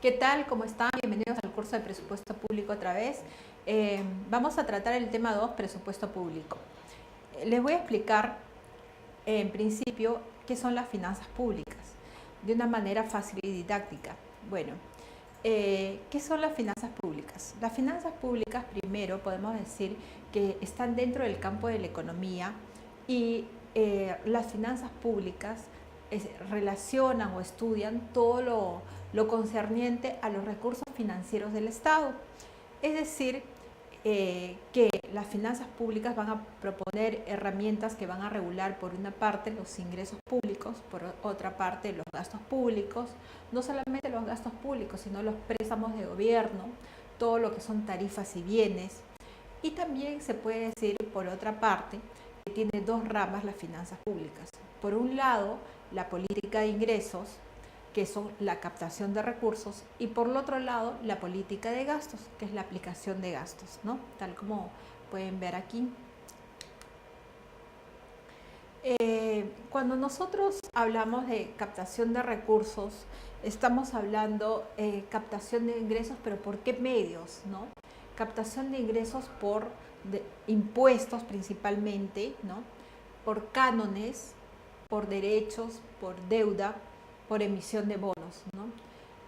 ¿Qué tal? ¿Cómo están? Bienvenidos al curso de presupuesto público otra vez. Vamos a tratar el tema 2, presupuesto público. Les voy a explicar en principio qué son las finanzas públicas de una manera fácil y didáctica. Bueno, ¿qué son las finanzas públicas? Las finanzas públicas, primero, podemos decir que están dentro del campo de la economía y las finanzas públicas relacionan o estudian todo lo concerniente a los recursos financieros del Estado. Es decir, que las finanzas públicas van a proponer herramientas que van a regular por una parte los ingresos públicos, por otra parte los gastos públicos, no solamente los gastos públicos, sino los préstamos de gobierno, todo lo que son tarifas y bienes. Y también se puede decir, por otra parte, que tiene dos ramas las finanzas públicas. Por un lado, la política de ingresos, que son la captación de recursos, y por el otro lado, la política de gastos, que es la aplicación de gastos, ¿no? Tal como pueden ver aquí. Cuando nosotros hablamos de captación de recursos, estamos hablando captación de ingresos, pero ¿por qué medios, no? Captación de ingresos por impuestos principalmente, ¿no? Por cánones, por derechos, por deuda, por emisión de bonos, ¿no?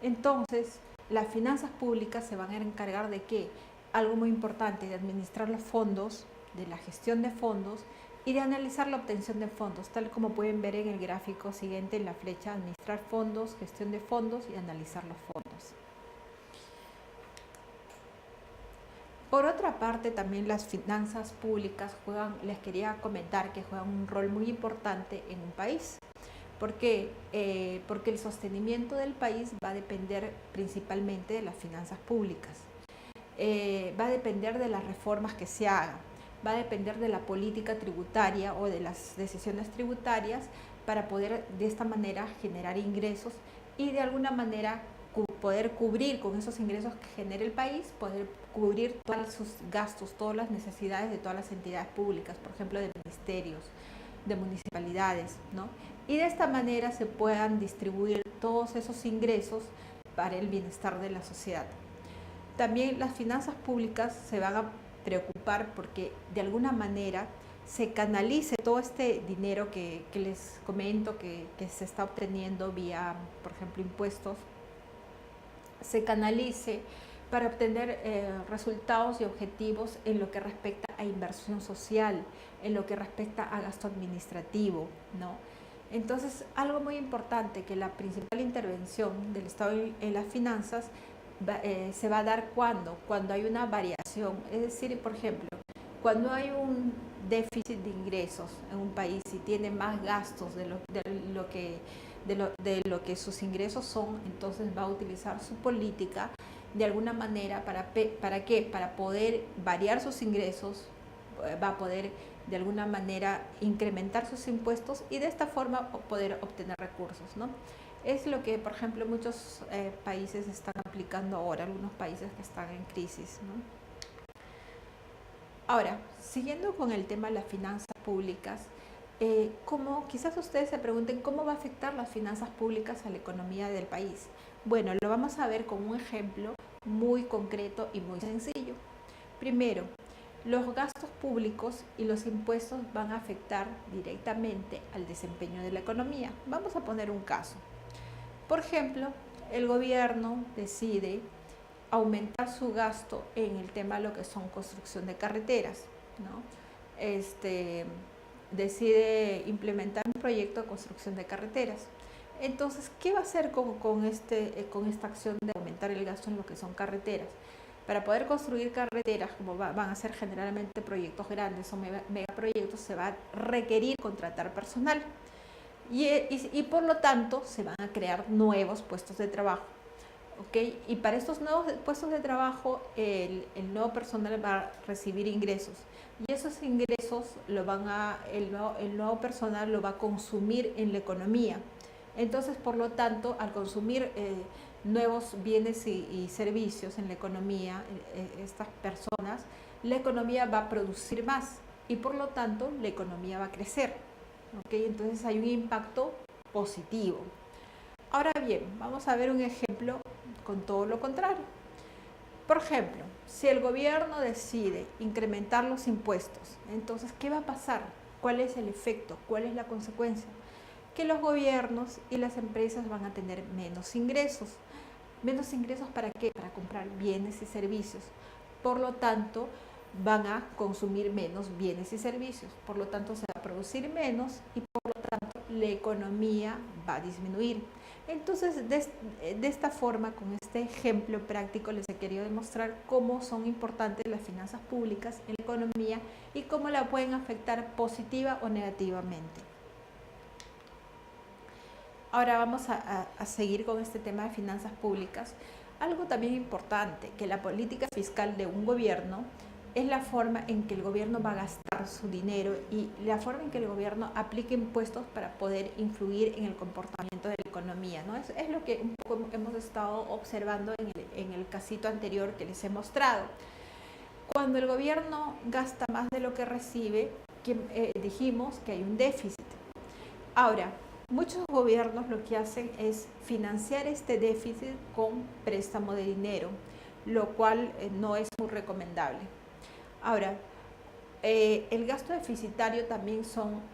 Entonces, las finanzas públicas se van a encargar de qué? Algo muy importante, de administrar los fondos, de la gestión de fondos y de analizar la obtención de fondos, tal como pueden ver en el gráfico siguiente en la flecha, administrar fondos, gestión de fondos y analizar los fondos. Por otra parte, también las finanzas públicas les quería comentar que juegan un rol muy importante en un país. ¿Por qué? Porque el sostenimiento del país va a depender principalmente de las finanzas públicas. Va a depender de las reformas que se hagan, va a depender de la política tributaria o de las decisiones tributarias para poder de esta manera generar ingresos y de alguna manera poder cubrir con esos ingresos que genere el país, poder cubrir todos sus gastos, todas las necesidades de todas las entidades públicas, por ejemplo, de ministerios, de municipalidades, ¿no? Y de esta manera se puedan distribuir todos esos ingresos para el bienestar de la sociedad. También las finanzas públicas se van a preocupar porque de alguna manera se canalice todo este dinero que les comento que se está obteniendo vía, por ejemplo, impuestos, se canalice para obtener resultados y objetivos en lo que respecta a inversión social, en lo que respecta a gasto administrativo, ¿no? Entonces, algo muy importante, que la principal intervención del Estado en las finanzas se va a dar cuando hay una variación, es decir, por ejemplo, cuando hay un déficit de ingresos en un país y tiene más gastos de lo que sus ingresos son, entonces va a utilizar su política de alguna manera ¿para qué? Para poder variar sus ingresos, va a poder de alguna manera incrementar sus impuestos y de esta forma poder obtener recursos, ¿no? Es lo que, por ejemplo, muchos países están aplicando ahora, algunos países que están en crisis, ¿no? Ahora, siguiendo con el tema de las finanzas públicas, quizás ustedes se pregunten cómo va a afectar las finanzas públicas a la economía del país. Bueno, lo vamos a ver con un ejemplo muy concreto y muy sencillo. Primero, los gastos públicos y los impuestos van a afectar directamente al desempeño de la economía. Vamos a poner un caso. Por ejemplo, el gobierno decide aumentar su gasto en el tema de lo que son construcción de carreteras, ¿no? Decide implementar un proyecto de construcción de carreteras. Entonces, ¿qué va a hacer con esta acción de aumentar el gasto en lo que son carreteras? Para poder construir carreteras, como van a ser generalmente proyectos grandes o megaproyectos, se va a requerir contratar personal y por lo tanto se van a crear nuevos puestos de trabajo. ¿Okay? Y para estos nuevos puestos de trabajo, el nuevo personal va a recibir ingresos. Y esos ingresos el nuevo personal lo va a consumir en la economía. Entonces, por lo tanto, al consumir nuevos bienes y servicios en la economía, estas personas, la economía va a producir más y por lo tanto la economía va a crecer. ¿Okay? Entonces hay un impacto positivo. Ahora bien, vamos a ver un ejemplo con todo lo contrario. Por ejemplo, si el gobierno decide incrementar los impuestos, entonces, ¿qué va a pasar? ¿Cuál es el efecto? ¿Cuál es la consecuencia? Que los gobiernos y las empresas van a tener menos ingresos. ¿Menos ingresos para qué? Para comprar bienes y servicios. Por lo tanto, van a consumir menos bienes y servicios. Por lo tanto, se va a producir menos y por lo tanto, la economía va a disminuir. Entonces, de esta forma, con este ejemplo práctico, les he querido demostrar cómo son importantes las finanzas públicas en la economía y cómo la pueden afectar positiva o negativamente. Ahora vamos a seguir con este tema de finanzas públicas. Algo también importante, que la política fiscal de un gobierno es la forma en que el gobierno va a gastar su dinero y la forma en que el gobierno aplica impuestos para poder influir en el comportamiento de la economía, ¿no? Es lo que un poco hemos estado observando en el casito anterior que les he mostrado. Cuando el gobierno gasta más de lo que recibe, dijimos que hay un déficit. Ahora, muchos gobiernos lo que hacen es financiar este déficit con préstamo de dinero, lo cual no es muy recomendable. Ahora, el gasto deficitario también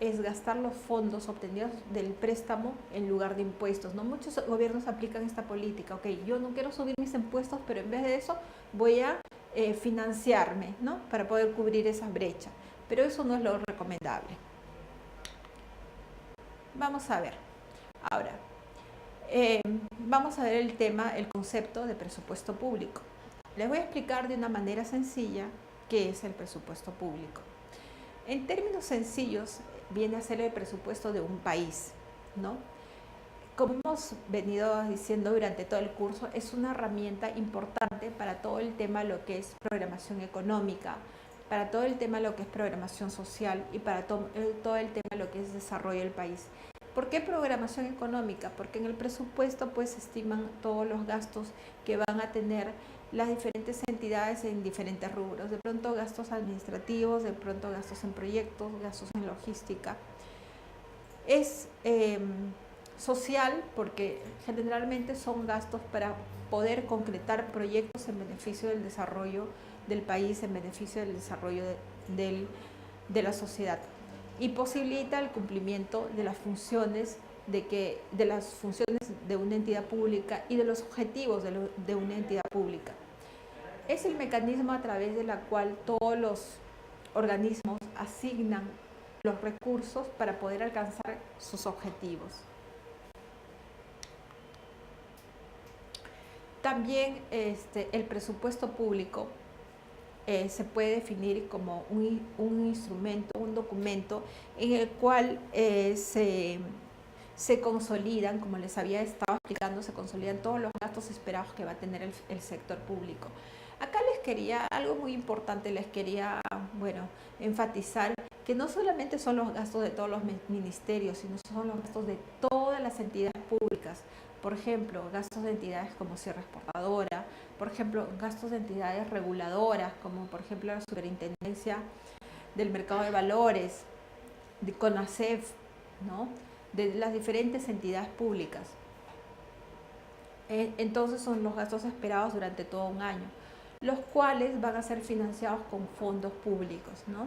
es gastar los fondos obtenidos del préstamo en lugar de impuestos, ¿no? Muchos gobiernos aplican esta política. Ok, yo no quiero subir mis impuestos, pero en vez de eso voy a financiarme, ¿no? Para poder cubrir esa brecha. Pero eso no es lo recomendable. Vamos a ver. Ahora, vamos a ver el concepto de presupuesto público. Les voy a explicar de una manera sencilla qué es el presupuesto público. En términos sencillos, viene a ser el presupuesto de un país, ¿no? Como hemos venido diciendo durante todo el curso, es una herramienta importante para todo el tema de lo que es programación económica, para todo el tema de lo que es programación social y para todo el tema de lo que es desarrollo del país. ¿Por qué programación económica? Porque en el presupuesto pues se estiman todos los gastos que van a tener las diferentes entidades en diferentes rubros. De pronto gastos administrativos, de pronto gastos en proyectos, gastos en logística. Es social porque generalmente son gastos para poder concretar proyectos en beneficio del desarrollo del país, en beneficio del desarrollo de la sociedad, y posibilita el cumplimiento de las funciones de una entidad pública y de los objetivos de una entidad pública. Es el mecanismo a través de la cual todos los organismos asignan los recursos para poder alcanzar sus objetivos. También el presupuesto público se puede definir como un instrumento, un documento en el cual se consolidan, como les había estado explicando, se consolidan todos los gastos esperados que va a tener el sector público. Acá algo muy importante les quería, enfatizar que no solamente son los gastos de todos los ministerios, sino son los gastos de todas las entidades públicas. Por ejemplo, gastos de entidades como Sierra Exportadora, por ejemplo, gastos de entidades reguladoras, como por ejemplo la Superintendencia del Mercado de Valores, de CONACEF, ¿no? De las diferentes entidades públicas. Entonces son los gastos esperados durante todo un año, los cuales van a ser financiados con fondos públicos, ¿no?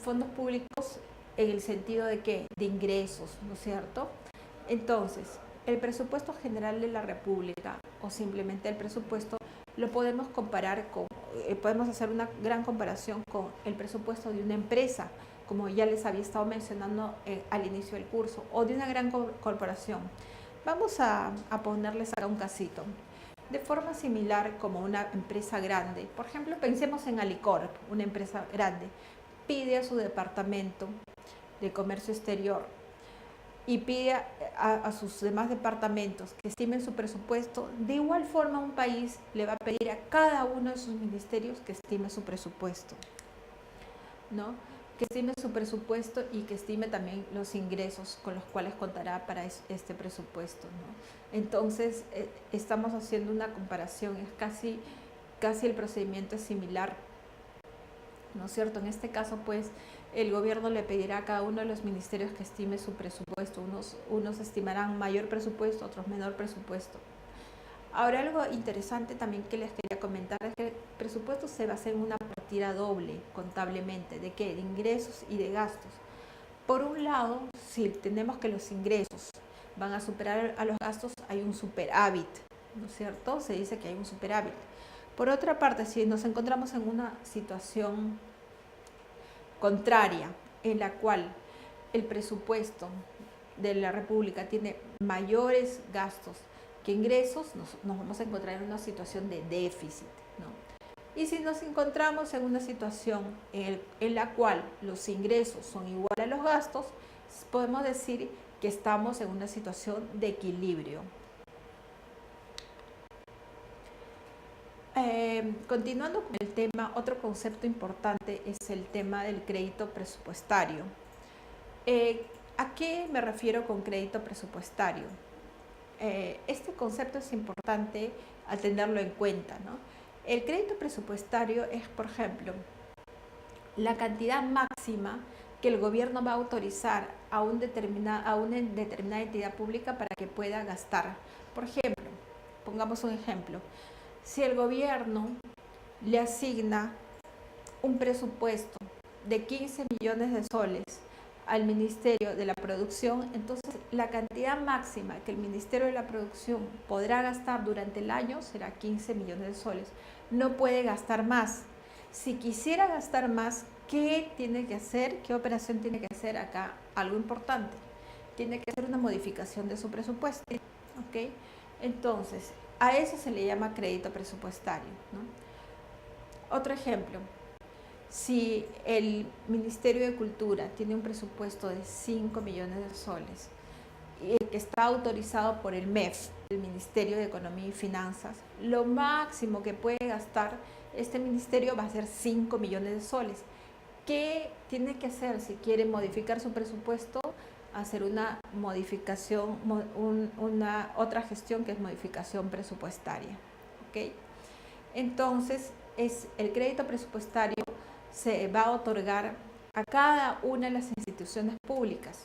Fondos públicos en el sentido de que de ingresos, ¿no es cierto? Entonces, el presupuesto general de la República o simplemente el presupuesto lo podemos comparar podemos hacer una gran comparación con el presupuesto de una empresa, como ya les había estado mencionando al inicio del curso, o de una gran corporación. Vamos a ponerles acá un casito. De forma similar como una empresa grande, por ejemplo, pensemos en Alicorp, una empresa grande, pide a su departamento de comercio exterior y pide a sus demás departamentos que estimen su presupuesto. De igual forma, un país le va a pedir a cada uno de sus ministerios que estime su presupuesto, ¿no? Que estime su presupuesto y que estime también los ingresos con los cuales contará para este presupuesto, ¿no? Entonces, estamos haciendo una comparación, es casi el procedimiento es similar, ¿no es cierto? En este caso, pues, el gobierno le pedirá a cada uno de los ministerios que estime su presupuesto. Unos estimarán mayor presupuesto, otros menor presupuesto. Ahora, algo interesante también que les quería comentar es que el presupuesto se basa en una partida doble contablemente. ¿De qué? De ingresos y de gastos. Por un lado, si tenemos que los ingresos van a superar a los gastos, hay un superávit, ¿no es cierto? Se dice que hay un superávit. Por otra parte, si nos encontramos en una situación contraria, en la cual el presupuesto de la República tiene mayores gastos que ingresos, nos vamos a encontrar en una situación de déficit, ¿no? Y si nos encontramos en una situación en la cual los ingresos son iguales a los gastos, podemos decir que estamos en una situación de equilibrio. Continuando con el tema, otro concepto importante es el tema del crédito presupuestario. ¿A qué me refiero con crédito presupuestario? Este concepto es importante al tenerlo en cuenta, ¿no? El crédito presupuestario es, por ejemplo, la cantidad máxima que el gobierno va a autorizar a una determinada entidad pública para que pueda gastar. Por ejemplo, pongamos un ejemplo. Si el gobierno le asigna un presupuesto de 15 millones de soles al Ministerio de la Producción, entonces la cantidad máxima que el Ministerio de la Producción podrá gastar durante el año será 15 millones de soles. No puede gastar más. Si quisiera gastar más, ¿qué tiene que hacer? ¿Qué operación tiene que hacer acá? Algo importante. Tiene que hacer una modificación de su presupuesto, ¿ok? Entonces, a eso se le llama crédito presupuestario, ¿no? Otro ejemplo. Si el Ministerio de Cultura tiene un presupuesto de 5 millones de soles y que está autorizado por el MEF, el Ministerio de Economía y Finanzas, lo máximo que puede gastar este ministerio va a ser 5 millones de soles. ¿Qué tiene que hacer si quiere modificar su presupuesto? Hacer una modificación, otra gestión que es modificación presupuestaria, ¿ok? Entonces, el crédito presupuestario se va a otorgar a cada una de las instituciones públicas,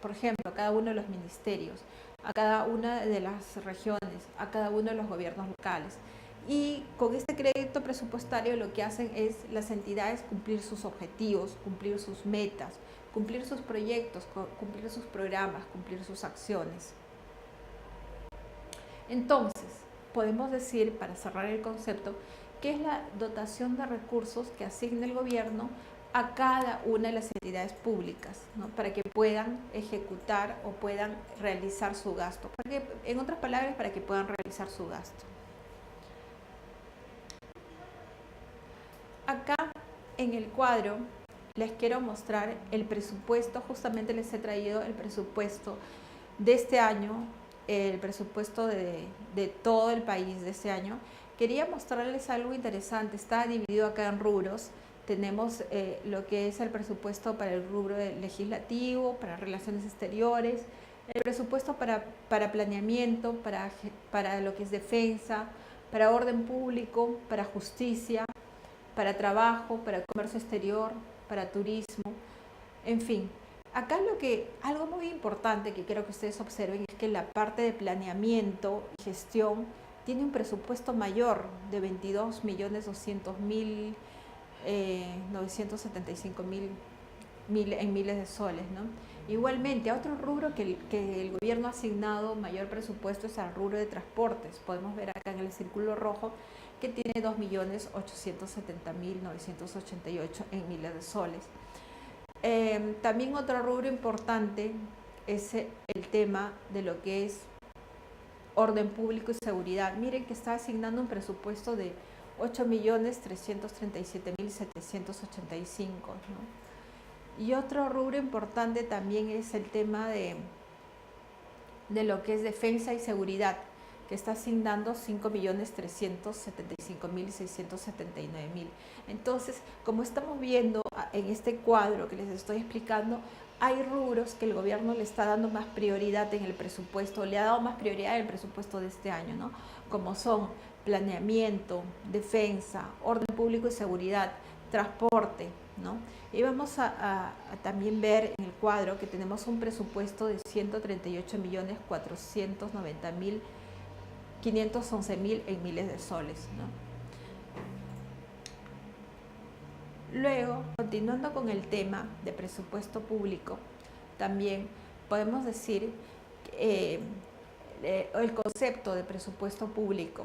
por ejemplo, a cada uno de los ministerios, a cada una de las regiones, a cada uno de los gobiernos locales. Y con este crédito presupuestario lo que hacen es las entidades cumplir sus objetivos, cumplir sus metas, cumplir sus proyectos, cumplir sus programas, cumplir sus acciones. Entonces, podemos decir, para cerrar el concepto, que es la dotación de recursos que asigna el gobierno a cada una de las entidades públicas, ¿no? Para que puedan ejecutar o puedan realizar su gasto. En otras palabras, para que puedan realizar su gasto. Acá en el cuadro les quiero mostrar el presupuesto, justamente les he traído el presupuesto de este año, el presupuesto de todo el país de este año. Quería mostrarles algo interesante, está dividido acá en rubros. Tenemos lo que es el presupuesto para el rubro legislativo, para relaciones exteriores, el presupuesto para planeamiento, para lo que es defensa, para orden público, para justicia, para trabajo, para comercio exterior, para turismo, en fin. Acá algo muy importante que quiero que ustedes observen es que la parte de planeamiento y gestión tiene un presupuesto mayor de 22.200.975.000 en miles de soles, ¿no? Igualmente, a otro rubro que el gobierno ha asignado mayor presupuesto es al rubro de transportes. Podemos ver acá en el círculo rojo que tiene 2.870.988 en miles de soles. También otro rubro importante es el tema de lo que es orden público y seguridad. Miren que está asignando un presupuesto de 8.337.785, ¿no? Y otro rubro importante también es el tema de lo que es defensa y seguridad, que está asignando 5.375.679.000. Entonces, como estamos viendo en este cuadro que les estoy explicando, hay rubros que el gobierno le está dando más prioridad en el presupuesto, le ha dado más prioridad en el presupuesto de este año, ¿no? Como son planeamiento, defensa, orden público y seguridad. transporte, ¿no? Y vamos a también ver en el cuadro que tenemos un presupuesto de 138.490.511.000 en miles de soles, ¿no? Luego, continuando con el tema de presupuesto público, también podemos decir el concepto de presupuesto público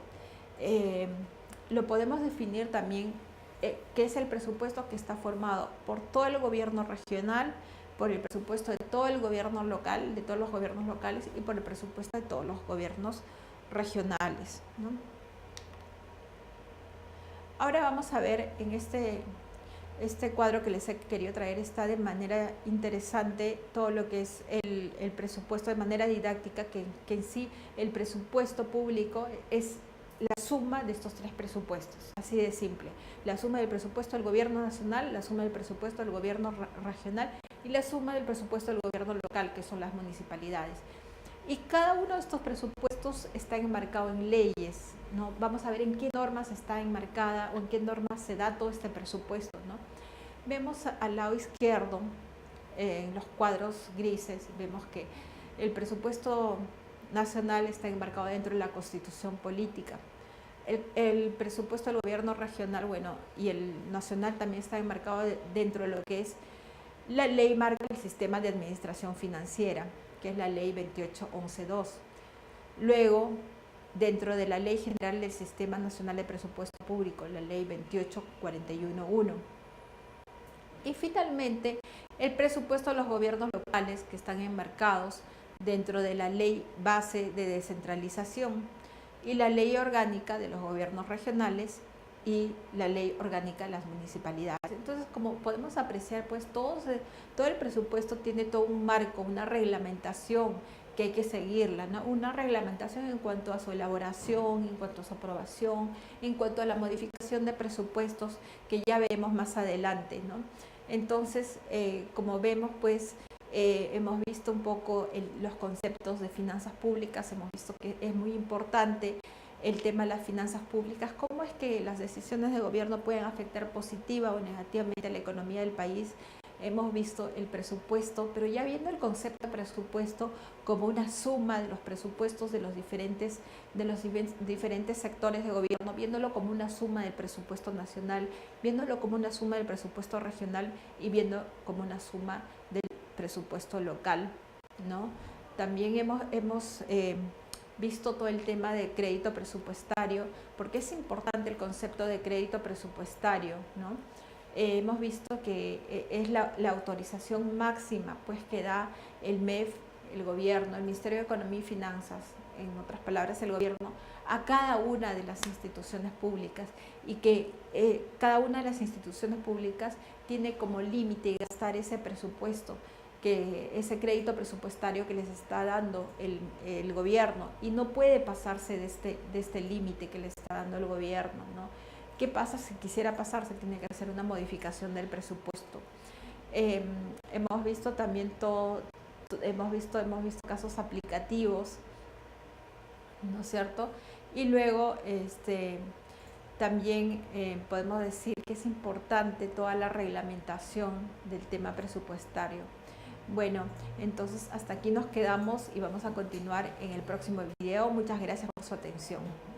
lo podemos definir también que es el presupuesto que está formado por todo el gobierno regional, por el presupuesto de todo el gobierno local, de todos los gobiernos locales y por el presupuesto de todos los gobiernos regionales, ¿no? Ahora vamos a ver en este cuadro que les he querido traer, está de manera interesante todo lo que es el presupuesto de manera didáctica, que en sí el presupuesto público es la suma de estos tres presupuestos, así de simple. La suma del presupuesto del gobierno nacional, la suma del presupuesto del gobierno regional y la suma del presupuesto del gobierno local, que son las municipalidades. Y cada uno de estos presupuestos está enmarcado en leyes, ¿no? Vamos a ver en qué normas está enmarcada o en qué normas se da todo este presupuesto, ¿no? Vemos al lado izquierdo, en los cuadros grises, vemos que el presupuesto nacional está enmarcado dentro de la Constitución política. El presupuesto del gobierno regional, bueno, y el nacional también está enmarcado dentro de lo que es la ley marca el sistema de administración financiera, que es la ley 28.11.2. Luego, dentro de la Ley General del Sistema Nacional de Presupuesto Público, la ley 28.41.1. Y finalmente, el presupuesto de los gobiernos locales, que están enmarcados dentro de la ley base de descentralización y la ley orgánica de los gobiernos regionales y la ley orgánica de las municipalidades. Entonces, como podemos apreciar, pues todo el presupuesto tiene todo un marco, una reglamentación que hay que seguirla, ¿no? Una reglamentación en cuanto a su elaboración, en cuanto a su aprobación, en cuanto a la modificación de presupuestos que ya veremos más adelante, ¿no? Entonces, como vemos, pues hemos visto un poco los conceptos de finanzas públicas, hemos visto que es muy importante el tema de las finanzas públicas, cómo es que las decisiones de gobierno pueden afectar positiva o negativamente a la economía del país. Hemos visto el presupuesto, pero ya viendo el concepto de presupuesto como una suma de los presupuestos de los diferentes sectores de gobierno, viéndolo como una suma del presupuesto nacional, viéndolo como una suma del presupuesto regional y viendo como una suma del presupuesto local, ¿no? También hemos visto todo el tema de crédito presupuestario, porque es importante el concepto de crédito presupuestario, ¿no? Hemos visto que es la autorización máxima pues, que da el MEF, el gobierno, el Ministerio de Economía y Finanzas, en otras palabras el gobierno, a cada una de las instituciones públicas y que cada una de las instituciones públicas tiene como límite gastar ese presupuesto, que ese crédito presupuestario que les está dando el gobierno y no puede pasarse de este límite que le está dando el gobierno, ¿no? ¿Qué pasa si quisiera pasarse? Tiene que hacer una modificación del presupuesto. Hemos visto también hemos visto casos aplicativos, ¿no es cierto? Y luego también podemos decir que es importante toda la reglamentación del tema presupuestario. Bueno, entonces hasta aquí nos quedamos y vamos a continuar en el próximo video. Muchas gracias por su atención.